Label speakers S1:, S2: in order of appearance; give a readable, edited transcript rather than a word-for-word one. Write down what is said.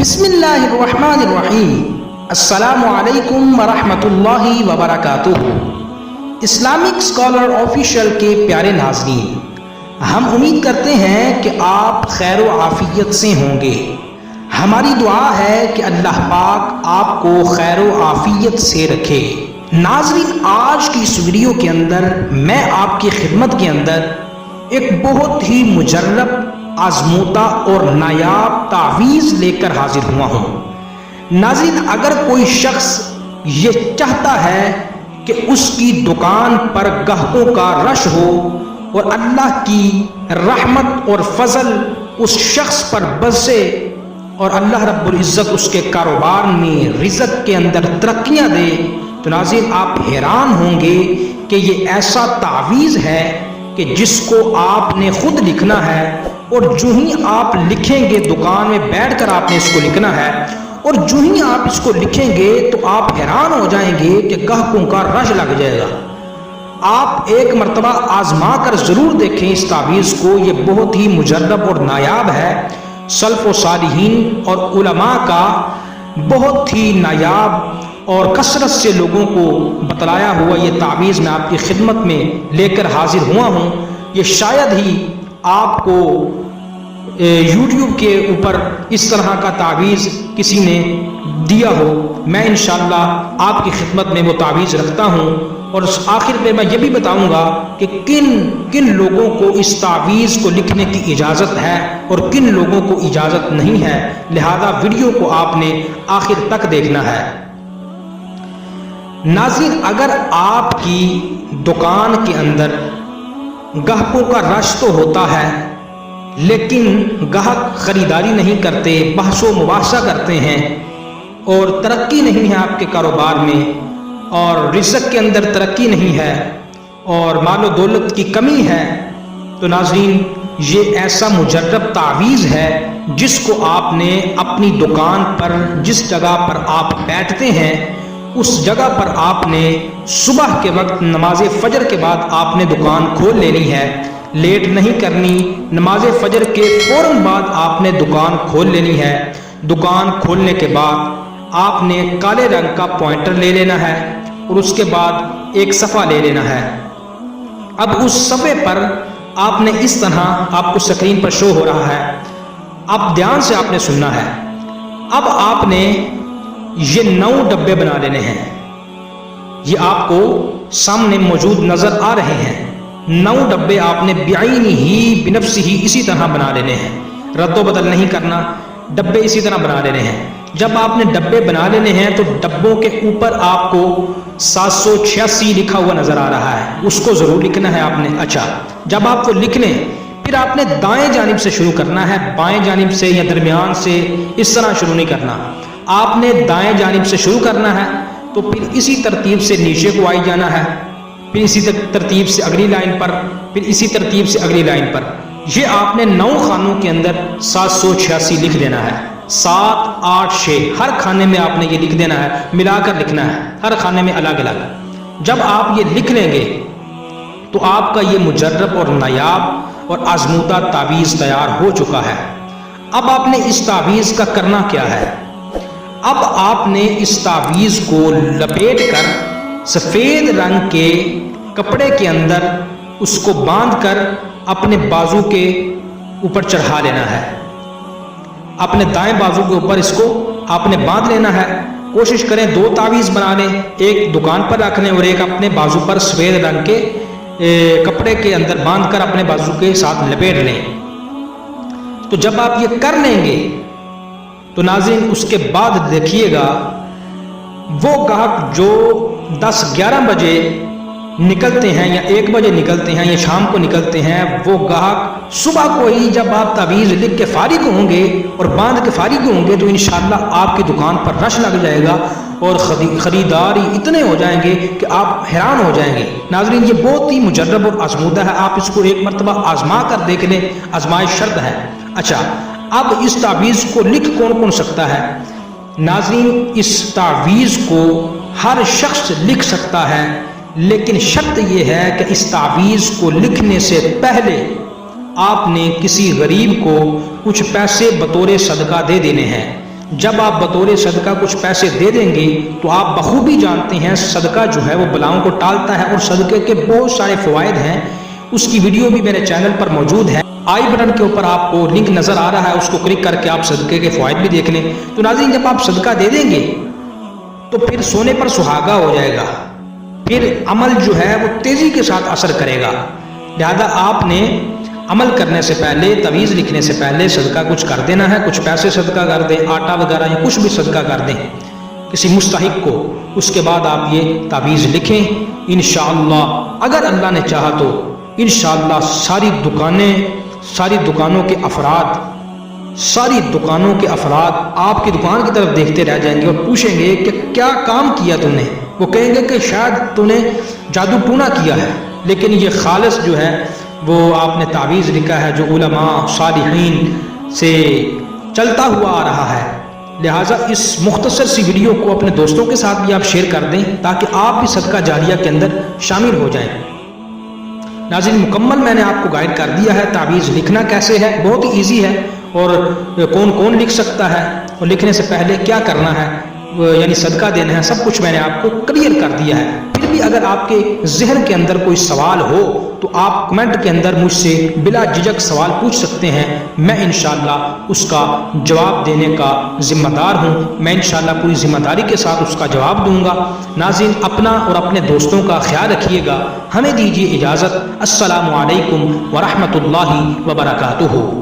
S1: بسم اللہ الرحمن الرحیم۔ السلام علیکم ورحمۃ اللہ وبرکاتہ۔ اسلامک اسکالر آفیشیل کے پیارے ناظرین، ہم امید کرتے ہیں کہ آپ خیر و عافیت سے ہوں گے۔ ہماری دعا ہے کہ اللہ پاک آپ کو خیر و عافیت سے رکھے۔ ناظرین، آج کی اس ویڈیو کے اندر میں آپ کی خدمت کے اندر ایک بہت ہی مجرب، آزمودہ اور نایاب تعویذ لے کر حاضر ہوا ہوں۔ ناظرین، اگر کوئی شخص یہ چاہتا ہے کہ اس کی دکان پر گاہکوں کا رش ہو اور اللہ کی رحمت اور فضل اس شخص پر برسے اور اللہ رب العزت اس کے کاروبار میں، رزق کے اندر ترقیاں دے، تو ناظرین آپ حیران ہوں گے کہ یہ ایسا تعویذ ہے کہ جس کو آپ نے خود لکھنا ہے، اور جو ہی آپ لکھیں گے، دکان میں بیٹھ کر آپ نے اس کو لکھنا ہے، اور جو ہی آپ اس کو لکھیں گے تو آپ حیران ہو جائیں گے کہ گاہکوں کا رش لگ جائے گا۔ آپ ایک مرتبہ آزما کر ضرور دیکھیں اس تعویذ کو، یہ بہت ہی مجرب اور نایاب ہے۔ سلف و صالحین اور علماء کا بہت ہی نایاب اور کثرت سے لوگوں کو بتلایا ہوا یہ تعویذ میں آپ کی خدمت میں لے کر حاضر ہوا ہوں۔ یہ شاید ہی آپ کو یوٹیوب کے اوپر اس طرح کا تعویذ کسی نے دیا ہو۔ میں انشاءاللہ آپ کی خدمت میں وہ تعویذ رکھتا ہوں، اور آخر میں میں یہ بھی بتاؤں گا کہ کن لوگوں کو اس تعویذ کو لکھنے کی اجازت ہے اور کن لوگوں کو اجازت نہیں ہے، لہذا ویڈیو کو آپ نے آخر تک دیکھنا ہے۔ ناظرین، اگر آپ کی دکان کے اندر گاہکوں کا رش تو ہوتا ہے، لیکن گاہک خریداری نہیں کرتے، بحث و مباحثہ کرتے ہیں، اور ترقی نہیں ہے آپ کے کاروبار میں، اور رزق کے اندر ترقی نہیں ہے، اور مال و دولت کی کمی ہے، تو ناظرین یہ ایسا مجرب تعویذ ہے جس کو آپ نے اپنی دکان پر، جس جگہ پر آپ بیٹھتے ہیں، اس جگہ پر آپ نے صبح کے وقت نماز فجر کے بعد آپ نے دکان کھول لینی ہے، لیٹ نہیں کرنی۔ نماز فجر کے فوراً بعد آپ نے دکان کھول لینی ہے۔ دکان کھولنے کے بعد آپ نے کالے رنگ کا پوائنٹر لے لینا ہے، اور اس کے بعد ایک صفحہ لے لینا ہے۔ اب اس صفحے پر آپ نے اس طرح، آپ کو سکرین پر شو ہو رہا ہے، اب دھیان سے آپ نے سننا ہے۔ اب آپ نے یہ 9 ڈبے بنا لینے ہیں، یہ آپ کو سامنے موجود نظر آ رہے ہیں۔ 9 ڈبے آپ نے بعینی ہی، بنفس ہی اسی طرح بنا لینے ہیں، رد و بدل نہیں کرنا، ڈبے اسی طرح بنا لینے ہیں۔ جب آپ نے ڈبے بنا لینے ہیں تو ڈبوں کے اوپر آپ کو 786 لکھا ہوا نظر آ رہا ہے، اس کو ضرور لکھنا ہے آپ نے۔ اچھا، جب آپ کو لکھ لیں پھر آپ نے دائیں جانب سے شروع کرنا ہے، بائیں جانب سے یا درمیان سے اس طرح شروع نہیں کرنا، آپ نے دائیں جانب سے شروع کرنا ہے، تو پھر اسی ترتیب سے نیچے کو آئی جانا ہے، پھر اسی ترتیب سے اگلی لائن پر، پھر اسی ترتیب سے اگلی لائن پر۔ یہ آپ نے 9 خانوں کے اندر 786 لکھ دینا ہے، 7 8 6 ہر کھانے میں آپ نے یہ لکھ دینا ہے، ملا کر لکھنا ہے، ہر کھانے میں الگ الگ۔ جب آپ یہ لکھ لیں گے تو آپ کا یہ مجرب اور نایاب اور آزمودہ تعویذ تیار ہو چکا ہے۔ اب آپ نے اس تعویذ کا کرنا کیا ہے؟ اب آپ نے اس تعویذ کو لپیٹ کر سفید رنگ کے کپڑے کے اندر اس کو باندھ کر اپنے بازو کے اوپر چڑھا لینا ہے۔ اپنے دائیں بازو کے اوپر اس کو آپ نے باندھ لینا ہے۔ کوشش کریں 2 تعویذ بنا لیں، ایک دکان پر رکھ لیں اور ایک اپنے بازو پر سفید رنگ کے کپڑے کے اندر باندھ کر اپنے بازو کے ساتھ لپیٹ لیں۔ تو جب آپ یہ کر لیں گے تو ناظرین اس کے بعد دیکھیے گا، وہ گاہک جو 10-11 بجے نکلتے ہیں یا 1 بجے نکلتے ہیں یا شام کو نکلتے ہیں، وہ گاہک صبح کو ہی جب آپ تعویذ لکھ کے فارغ ہوں گے اور باندھ کے فارغ ہوں گے تو انشاءاللہ آپ کی دکان پر رش لگ جائے گا اور خریداری اتنے ہو جائیں گے کہ آپ حیران ہو جائیں گے۔ ناظرین یہ بہت ہی مجرب اور آزمودہ ہے، آپ اس کو ایک مرتبہ آزما کر دیکھ لیں، آزمائش شرط ہے۔ اچھا، اب اس تعویذ کو لکھ کون سکتا ہے؟ ناظرین اس تعویذ کو ہر شخص لکھ سکتا ہے، لیکن شرط یہ ہے کہ اس تعویذ کو لکھنے سے پہلے آپ نے کسی غریب کو کچھ پیسے بطور صدقہ دے دینے ہیں۔ جب آپ بطور صدقہ کچھ پیسے دے دیں گے تو آپ بخوبی جانتے ہیں صدقہ جو ہے وہ بلاؤں کو ٹالتا ہے، اور صدقے کے بہت سارے فوائد ہیں۔ اس کی ویڈیو بھی میرے چینل پر موجود ہے، آئی بٹن کے اوپر آپ کو لنک نظر آ رہا ہے، اس کو کلک کر کے آپ صدقے کے فوائد بھی دیکھ لیں۔ تو ناظرین، جب آپ صدقہ دے دیں گے تو پھر سونے پر سہاگا ہو جائے گا، پھر عمل جو ہے وہ تیزی کے ساتھ اثر کرے گا۔ لہذا آپ نے عمل کرنے سے پہلے، تعویذ لکھنے سے پہلے صدقہ کچھ کر دینا ہے، کچھ پیسے صدقہ کر دیں، آٹا وغیرہ یا کچھ بھی صدقہ کر دیں کسی مستحق کو۔ اس کے بعد آپ یہ تعویذ لکھیں، انشاءاللہ اگر اللہ نے چاہا تو انشاءاللہ ساری دکانوں کے افراد آپ کی دکان کی طرف دیکھتے رہ جائیں گے اور پوچھیں گے کہ کیا کام کیا تم نے؟ وہ کہیں گے کہ شاید تم نے جادو ٹونا کیا ہے، لیکن یہ خالص جو ہے وہ آپ نے تعویذ لکھا ہے جو علماء صالحین سے چلتا ہوا آ رہا ہے۔ لہٰذا اس مختصر سی ویڈیو کو اپنے دوستوں کے ساتھ بھی آپ شیئر کر دیں تاکہ آپ بھی صدقہ جاریہ کے اندر شامل ہو جائیں۔ ناظرین، مکمل میں نے آپ کو گائیڈ کر دیا ہے تعویذ لکھنا کیسے ہے، بہت ہی ایزی ہے، اور کون کون لکھ سکتا ہے اور لکھنے سے پہلے کیا کرنا ہے، یعنی صدقہ دینا ہے، سب کچھ میں نے آپ کو کلیئر کر دیا ہے۔ پھر بھی اگر آپ کے ذہن کے اندر کوئی سوال ہو تو آپ کمنٹ کے اندر مجھ سے بلا جھجک سوال پوچھ سکتے ہیں، میں انشاءاللہ اس کا جواب دینے کا ذمہ دار ہوں، میں انشاءاللہ پوری ذمہ داری کے ساتھ اس کا جواب دوں گا۔ ناظرین، اپنا اور اپنے دوستوں کا خیال رکھیے گا، ہمیں دیجیے اجازت۔ السلام علیکم ورحمۃ اللہ وبرکاتہ۔